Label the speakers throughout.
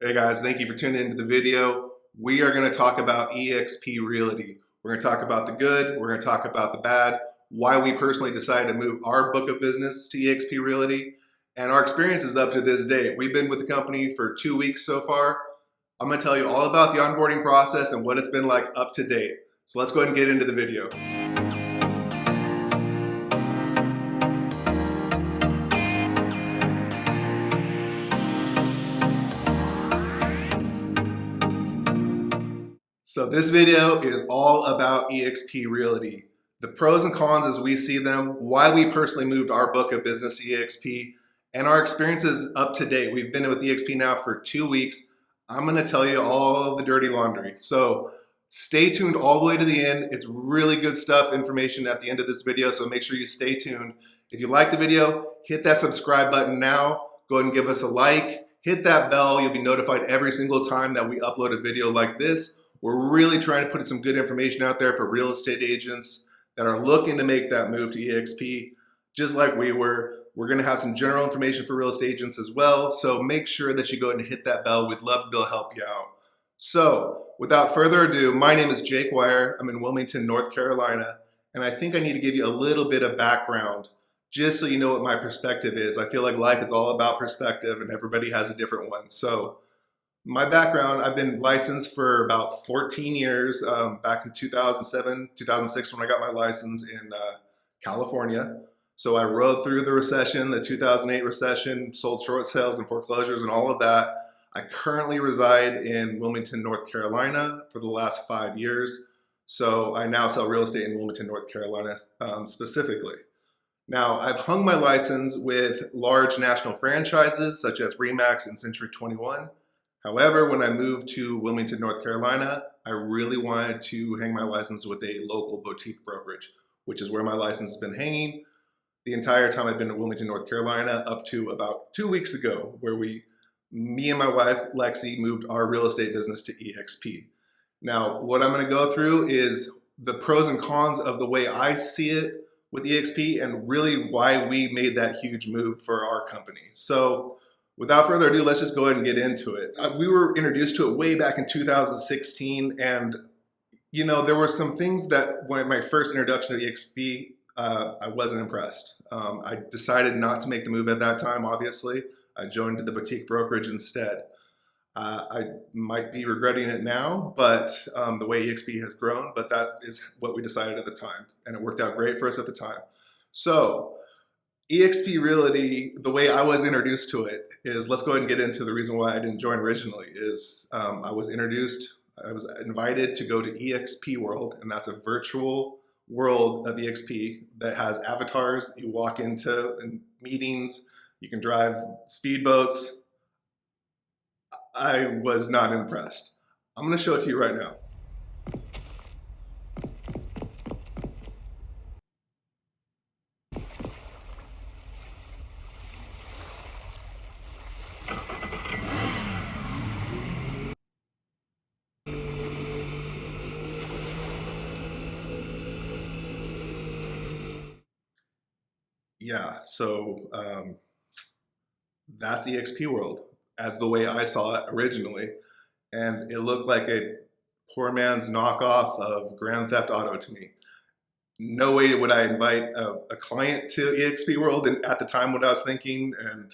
Speaker 1: Hey guys, thank you for tuning into the video. We are going to talk about EXP Realty. We're going to talk about the good, we're going to talk about the bad, why we personally decided to move our book of business to EXP Realty, and our experiences up to this date. We've been with the company for 2 weeks so far. I'm going to tell you all about the onboarding process and what it's been like up to date. So let's go ahead and get into the video. So this video is all about EXP Realty, the pros and cons as we see them, why we personally moved our book of business to EXP, and our experiences up to date. We've been with EXP now for 2 weeks. I'm gonna tell you all the dirty laundry. So stay tuned all the way to the end. It's really good stuff, information at the end of this video, so make sure you stay tuned. If you like the video, hit that subscribe button now. Go ahead and give us a like. Hit that bell. You'll be notified every single time that we upload a video like this. We're really trying to put some good information out there for real estate agents that are looking to make that move to EXP, just like we were. We're going to have some general information for real estate agents as well, so make sure that you go ahead and hit that bell. We'd love to be able to help you out. So, without further ado, my name is Jake Wire. I'm in Wilmington, North Carolina, and I think I need to give you a little bit of background just so you know what my perspective is. I feel like life is all about perspective, and everybody has a different one. So, my background, I've been licensed for about 14 years, back in 2007, 2006 when I got my license in California. So I rode through the recession, the 2008 recession, sold short sales and foreclosures and all of that. I currently reside in Wilmington, North Carolina for the last 5 years. So I now sell real estate in Wilmington, North Carolina specifically. Now, I've hung my license with large national franchises such as RE/MAX and Century 21. However, when I moved to Wilmington, North Carolina, I really wanted to hang my license with a local boutique brokerage, which is where my license has been hanging the entire time I've been in Wilmington, North Carolina, up to about 2 weeks ago, where me and my wife, Lexi, moved our real estate business to EXP. Now, what I'm gonna go through is the pros and cons of the way I see it with EXP and really why we made that huge move for our company. So, without further ado, let's just go ahead and get into it. We were introduced to it way back in 2016, and you know, there were some things that when my first introduction to EXP, I wasn't impressed. I decided not to make the move at that time, obviously. I joined the boutique brokerage instead. I might be regretting it now, but the way EXP has grown, but that is what we decided at the time, and it worked out great for us at the time. So, EXP Realty, the way I was introduced to it is, let's go ahead and get into the reason why I didn't join originally, is I was invited to go to EXP World, and that's a virtual world of EXP that has avatars. You walk into meetings, you can drive speedboats. I was not impressed. I'm gonna show it to you right now. Yeah, so that's EXP World as the way I saw it originally. And it looked like a poor man's knockoff of Grand Theft Auto to me. No way would I invite a client to EXP World at the time what I was thinking. And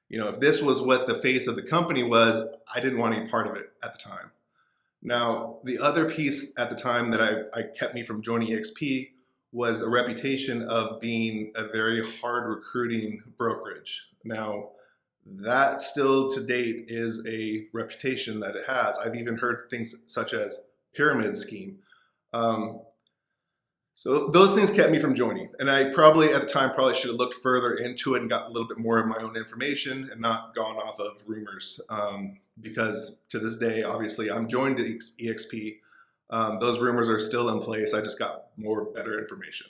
Speaker 1: you know, if this was what the face of the company was, I didn't want any part of it at the time. Now, the other piece at the time that I kept me from joining EXP was a reputation of being a very hard recruiting brokerage. Now, that still to date is a reputation that it has. I've even heard things such as pyramid scheme. So those things kept me from joining. And I probably at the time should have looked further into it and got a little bit more of my own information and not gone off of rumors. Because to this day, obviously I'm joined to EXP. Those rumors are still in place. I just got better information.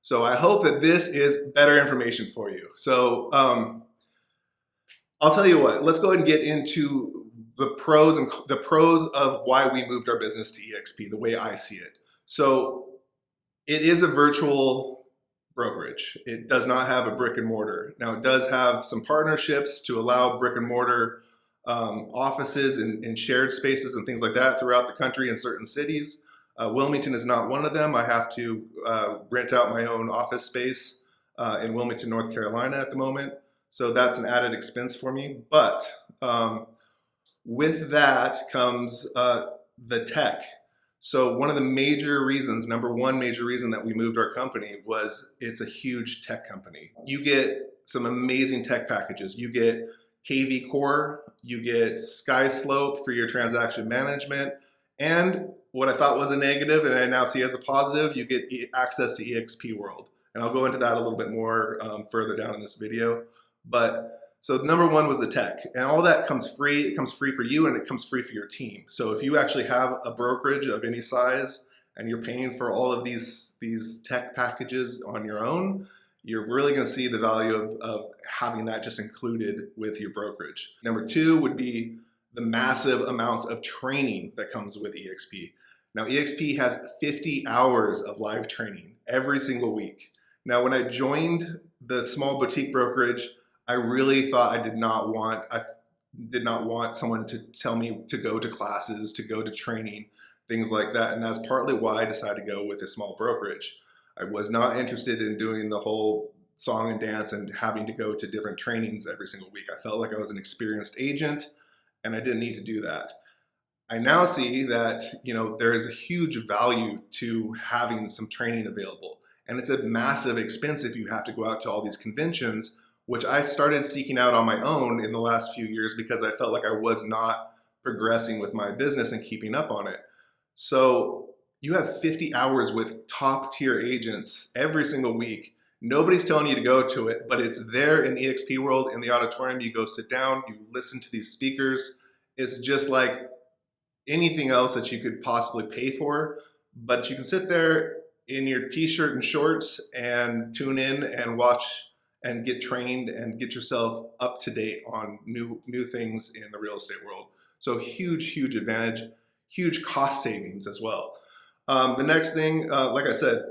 Speaker 1: So I hope that this is better information for you. So I'll tell you what, let's go ahead and get into the pros of why we moved our business to EXP, the way I see it. So it is a virtual brokerage. It does not have a brick and mortar. Now it does have some partnerships to allow brick and mortar offices and shared spaces and things like that throughout the country in certain cities. Wilmington is not one of them. I have to rent out my own office space in Wilmington, North Carolina at the moment. So that's an added expense for me. But with that comes the tech. So one of the major reasons, number one major reason that we moved our company was it's a huge tech company. You get some amazing tech packages. You get KV Core, you get SkySlope for your transaction management, and what I thought was a negative and I now see as a positive, you get access to EXP World. And I'll go into that a little bit more further down in this video. But so number one was the tech, and all that comes free. It comes free for you and it comes free for your team. So if you actually have a brokerage of any size and you're paying for all of these tech packages on your own, you're really going to see the value of having that just included with your brokerage. Number two would be the massive amounts of training that comes with EXP. Now, EXP has 50 hours of live training every single week. Now, when I joined the small boutique brokerage, I really thought I did not want someone to tell me to go to classes, to go to training, things like that. And that's partly why I decided to go with a small brokerage. I was not interested in doing the whole song and dance and having to go to different trainings every single week. I felt like I was an experienced agent and I didn't need to do that. I now see that, there is a huge value to having some training available. And it's a massive expense if you have to go out to all these conventions, which I started seeking out on my own in the last few years because I felt like I was not progressing with my business and keeping up on it. So you have 50 hours with top tier agents every single week. Nobody's telling you to go to it, but it's there in EXP World in the auditorium. You go sit down, you listen to these speakers. It's just like anything else that you could possibly pay for, but you can sit there in your t-shirt and shorts and tune in and watch and get trained and get yourself up to date on new things in the real estate world. So huge advantage, huge cost savings as well. The next thing, like I said,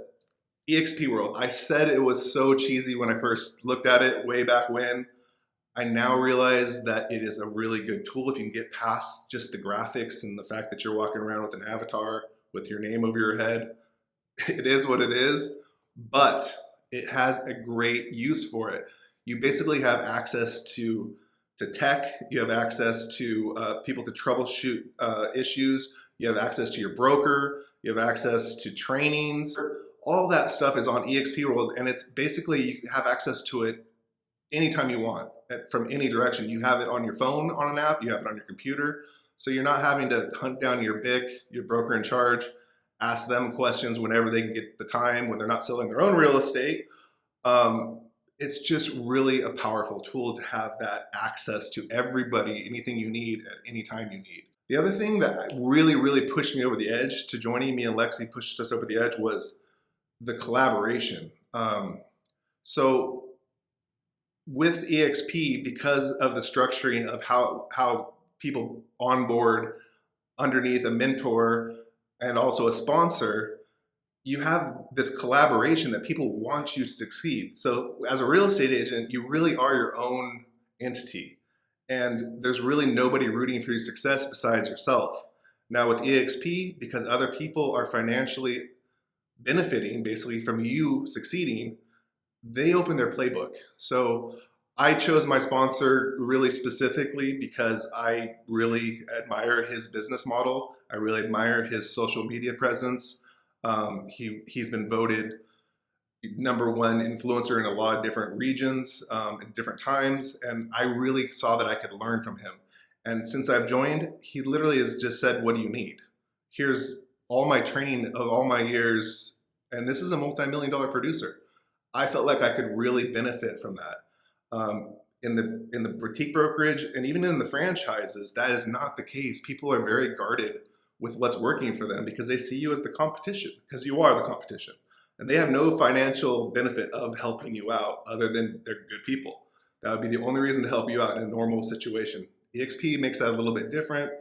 Speaker 1: EXP World. I said it was so cheesy when I first looked at it way back when. I now realize that it is a really good tool if you can get past just the graphics and the fact that you're walking around with an avatar with your name over your head. It is what it is, but it has a great use for it. You basically have access to tech, you have access to people to troubleshoot issues, you have access to your broker, you have access to trainings. All that stuff is on EXP World, and it's basically you have access to it anytime you want, from any direction. You have it on your phone on an app, you have it on your computer, so you're not having to hunt down your BIC, your broker in charge, ask them questions whenever they can get the time when they're not selling their own real estate. It's just really a powerful tool to have that access to everybody, anything you need at any time you need. The other thing that really pushed me over the edge to joining me and Lexi pushed us over the edge was the collaboration. So with EXP, because of the structuring of how people onboard underneath a mentor and also a sponsor, you have this collaboration that people want you to succeed. So as a real estate agent, you really are your own entity. And there's really nobody rooting for your success besides yourself. Now with EXP, because other people are financially benefiting basically from you succeeding, they open their playbook. So I chose my sponsor really specifically because I really admire his business model. I really admire his social media presence. He's been voted #1 influencer in a lot of different regions in different times, and I really saw that I could learn from him. And since I've joined, he literally has just said, what do you need? Here's all my training of all my years, and this is a multi-million-dollar producer. I felt like I could really benefit from that. In the boutique brokerage and even in the franchises, that is not the case. People are very guarded with what's working for them because they see you as the competition, because you are the competition. And they have no financial benefit of helping you out other than they're good people. That would be the only reason to help you out in a normal situation. EXP makes that a little bit different.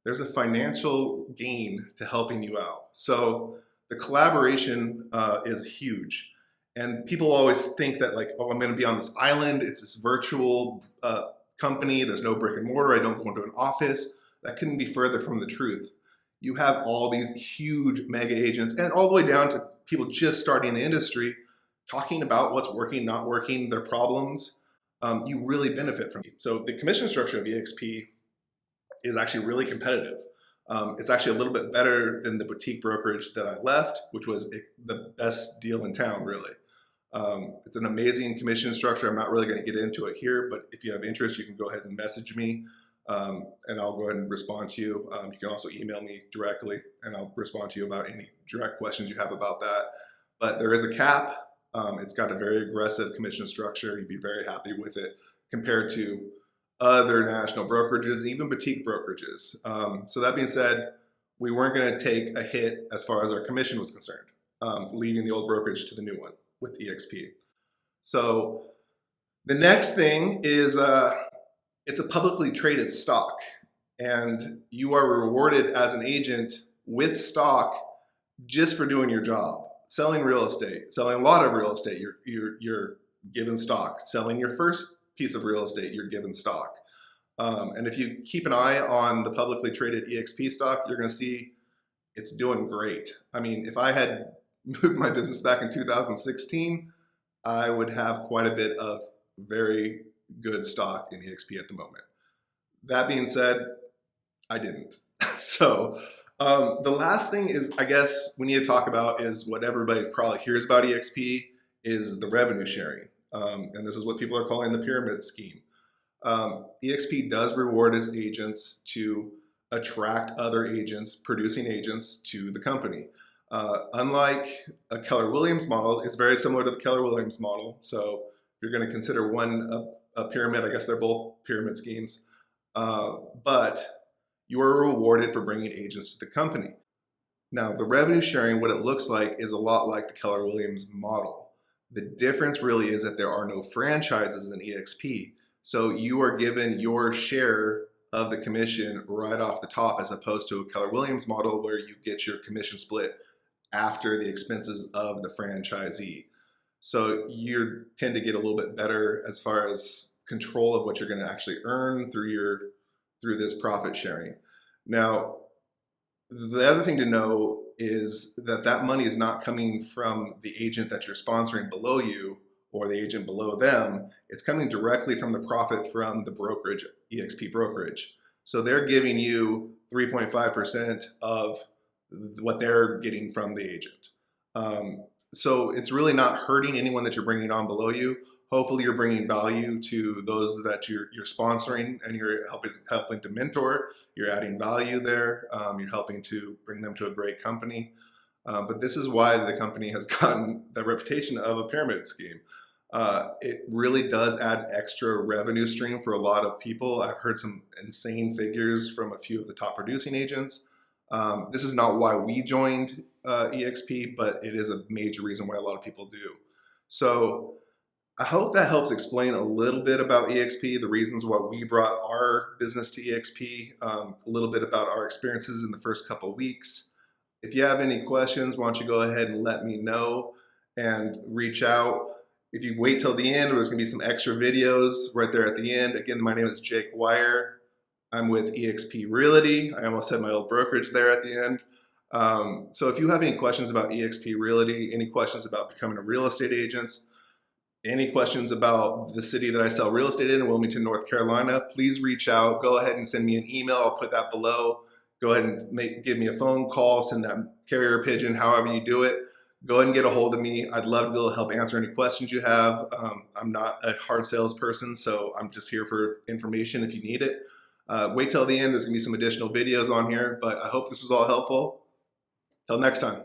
Speaker 1: There's a financial gain to helping you out. So the collaboration is huge. And people always think that like, oh, I'm going to be on this island. It's this virtual company, there's no brick and mortar, I don't go into an office. That couldn't be further from the truth. You have all these huge mega agents and all the way down to people just starting in the industry talking about what's working, not working, their problems. You really benefit from it. So the commission structure of EXP is actually really competitive. It's actually a little bit better than the boutique brokerage that I left, which was the best deal in town, really. It's an amazing commission structure. I'm not really going to get into it here, but if you have interest, you can go ahead and message me, and I'll go ahead and respond to you. You can also email me directly, and I'll respond to you about any direct questions you have about that. But there is a cap. It's got a very aggressive commission structure. You'd be very happy with it compared to other national brokerages, even boutique brokerages. So that being said, we weren't going to take a hit as far as our commission was concerned, leaving the old brokerage to the new one with EXP. So the next thing is it's a publicly traded stock, and you are rewarded as an agent with stock just for doing your job. Selling real estate, selling a lot of real estate, you're given stock. Selling your first piece of real estate, you're given stock. And if you keep an eye on the publicly traded EXP stock, you're going to see it's doing great. I mean, if I had moved my business back in 2016, I would have quite a bit of very good stock in EXP at the moment. That being said, I didn't. So the last thing is, I guess we need to talk about is what everybody probably hears about EXP is the revenue sharing. And this is what people are calling the pyramid scheme. EXP does reward its agents to attract other agents, producing agents to the company. Unlike a Keller Williams model, it's very similar to the Keller Williams model. So if you're going to consider one a pyramid, I guess they're both pyramid schemes. But you are rewarded for bringing agents to the company. Now, the revenue sharing, what it looks like is a lot like the Keller Williams model. The difference really is that there are no franchises in EXP. So you are given your share of the commission right off the top, as opposed to a Keller Williams model where you get your commission split after the expenses of the franchisee. So you tend to get a little bit better as far as control of what you're going to actually earn through this profit sharing. Now, the other thing to know is that money is not coming from the agent that you're sponsoring below you or the agent below them. It's coming directly from the profit from the brokerage, EXP brokerage. So they're giving you 3.5% of what they're getting from the agent. So it's really not hurting anyone that you're bringing on below you. Hopefully you're bringing value to those that you're sponsoring and you're helping to mentor. You're adding value there. You're helping to bring them to a great company. But this is why the company has gotten the reputation of a pyramid scheme. It really does add extra revenue stream for a lot of people. I've heard some insane figures from a few of the top producing agents. This is not why we joined EXP, but it is a major reason why a lot of people do. So I hope that helps explain a little bit about EXP, the reasons why we brought our business to EXP, a little bit about our experiences in the first couple of weeks. If you have any questions, why don't you go ahead and let me know and reach out. If you wait till the end, there's going to be some extra videos right there at the end. Again, my name is Jake Wire. I'm with EXP Realty. I almost said my old brokerage there at the end. So if you have any questions about EXP Realty, any questions about becoming a real estate agent, any questions about the city that I sell real estate in Wilmington, North Carolina, please reach out. Go ahead and send me an email. I'll put that below. Go ahead and give me a phone call, send that carrier pigeon, however you do it. Go ahead and get a hold of me. I'd love to be able to help answer any questions you have. I'm not a hard salesperson, so I'm just here for information if you need it. Wait till the end. There's going to be some additional videos on here, but I hope this is all helpful. Till next time.